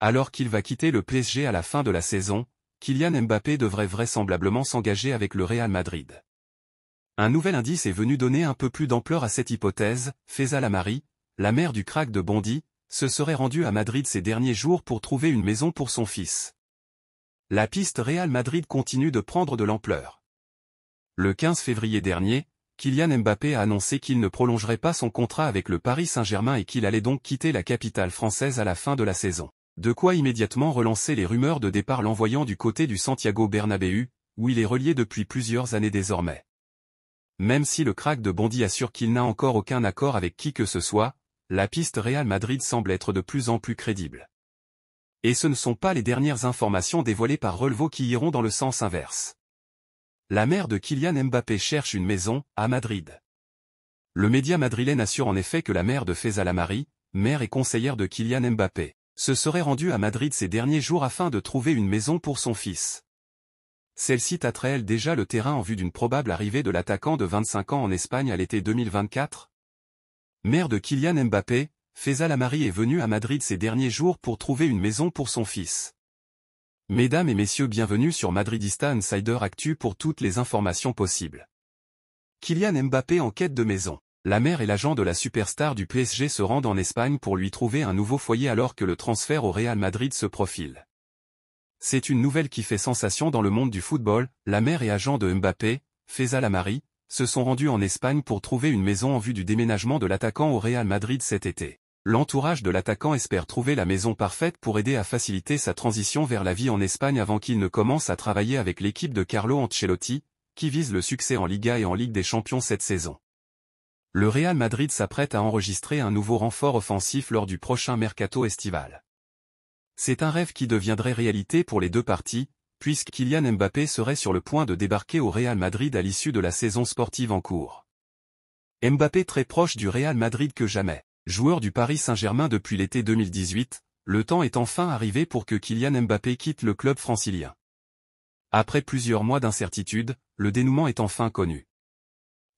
Alors qu'il va quitter le PSG à la fin de la saison, Kylian Mbappé devrait vraisemblablement s'engager avec le Real Madrid. Un nouvel indice est venu donner un peu plus d'ampleur à cette hypothèse. Faiza Lamari, la mère du crack de Bondy, se serait rendue à Madrid ces derniers jours pour trouver une maison pour son fils. La piste Real Madrid continue de prendre de l'ampleur. Le 15 février dernier, Kylian Mbappé a annoncé qu'il ne prolongerait pas son contrat avec le Paris Saint-Germain et qu'il allait donc quitter la capitale française à la fin de la saison. De quoi immédiatement relancer les rumeurs de départ, l'envoyant du côté du Santiago Bernabéu, où il est relié depuis plusieurs années désormais. Même si le crack de Bondy assure qu'il n'a encore aucun accord avec qui que ce soit, la piste Real Madrid semble être de plus en plus crédible. Et ce ne sont pas les dernières informations dévoilées par Relevo qui iront dans le sens inverse. La mère de Kylian Mbappé cherche une maison, à Madrid. Le média madrilène assure en effet que la mère de Faiza Lamari, mère et conseillère de Kylian Mbappé, se serait rendue à Madrid ces derniers jours afin de trouver une maison pour son fils. Celle-ci tâterait-elle déjà le terrain en vue d'une probable arrivée de l'attaquant de 25 ans en Espagne à l'été 2024 ? Mère de Kylian Mbappé, Faiza Lamari est venue à Madrid ces derniers jours pour trouver une maison pour son fils. Mesdames et messieurs, bienvenue sur Madridista Insider Actu pour toutes les informations possibles. Kylian Mbappé en quête de maison. La mère et l'agent de la superstar du PSG se rendent en Espagne pour lui trouver un nouveau foyer alors que le transfert au Real Madrid se profile. C'est une nouvelle qui fait sensation dans le monde du football. La mère et agent de Mbappé, Faiza Lamari, se sont rendus en Espagne pour trouver une maison en vue du déménagement de l'attaquant au Real Madrid cet été. L'entourage de l'attaquant espère trouver la maison parfaite pour aider à faciliter sa transition vers la vie en Espagne avant qu'il ne commence à travailler avec l'équipe de Carlo Ancelotti, qui vise le succès en Liga et en Ligue des Champions cette saison. Le Real Madrid s'apprête à enregistrer un nouveau renfort offensif lors du prochain mercato estival. C'est un rêve qui deviendrait réalité pour les deux parties, puisque Kylian Mbappé serait sur le point de débarquer au Real Madrid à l'issue de la saison sportive en cours. Mbappé très proche du Real Madrid que jamais. Joueur du Paris Saint-Germain depuis l'été 2018, le temps est enfin arrivé pour que Kylian Mbappé quitte le club francilien. Après plusieurs mois d'incertitude, le dénouement est enfin connu.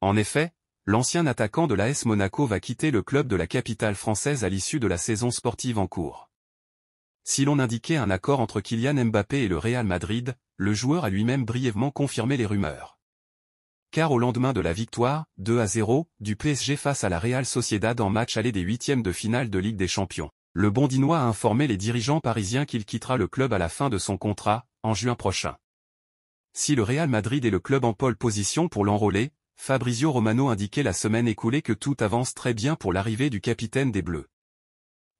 En effet, l'ancien attaquant de l'AS Monaco va quitter le club de la capitale française à l'issue de la saison sportive en cours. Si l'on indiquait un accord entre Kylian Mbappé et le Real Madrid, le joueur a lui-même brièvement confirmé les rumeurs. Car au lendemain de la victoire, 2-0, du PSG face à la Real Sociedad en match aller des huitièmes de finale de Ligue des Champions, le Bondinois a informé les dirigeants parisiens qu'il quittera le club à la fin de son contrat, en juin prochain. Si le Real Madrid est le club en pole position pour l'enrôler, Fabrizio Romano indiquait la semaine écoulée que tout avance très bien pour l'arrivée du capitaine des Bleus.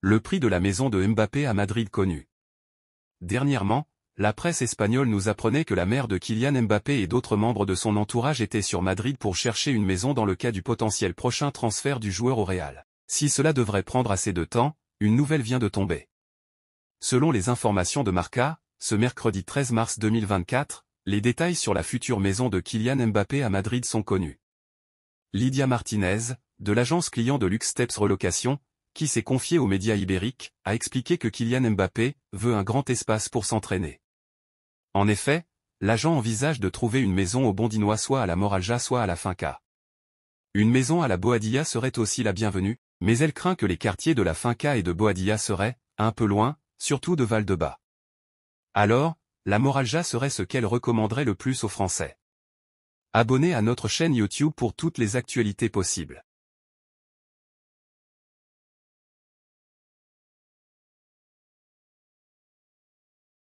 Le prix de la maison de Mbappé à Madrid connu. Dernièrement, la presse espagnole nous apprenait que la mère de Kylian Mbappé et d'autres membres de son entourage étaient sur Madrid pour chercher une maison dans le cas du potentiel prochain transfert du joueur au Real. Si cela devrait prendre assez de temps, une nouvelle vient de tomber. Selon les informations de Marca, ce mercredi 13 mars 2024, les détails sur la future maison de Kylian Mbappé à Madrid sont connus. Lydia Martinez, de l'agence client de Luxe Steps Relocation, qui s'est confiée aux médias ibériques, a expliqué que Kylian Mbappé veut un grand espace pour s'entraîner. En effet, l'agent envisage de trouver une maison au Bondinois soit à la Moralja soit à la Finca. Une maison à la Boadilla serait aussi la bienvenue, mais elle craint que les quartiers de la Finca et de Boadilla seraient, un peu loin, surtout de Valdebebas. Alors, la Moralja serait ce qu'elle recommanderait le plus aux Français. Abonnez à notre chaîne YouTube pour toutes les actualités possibles.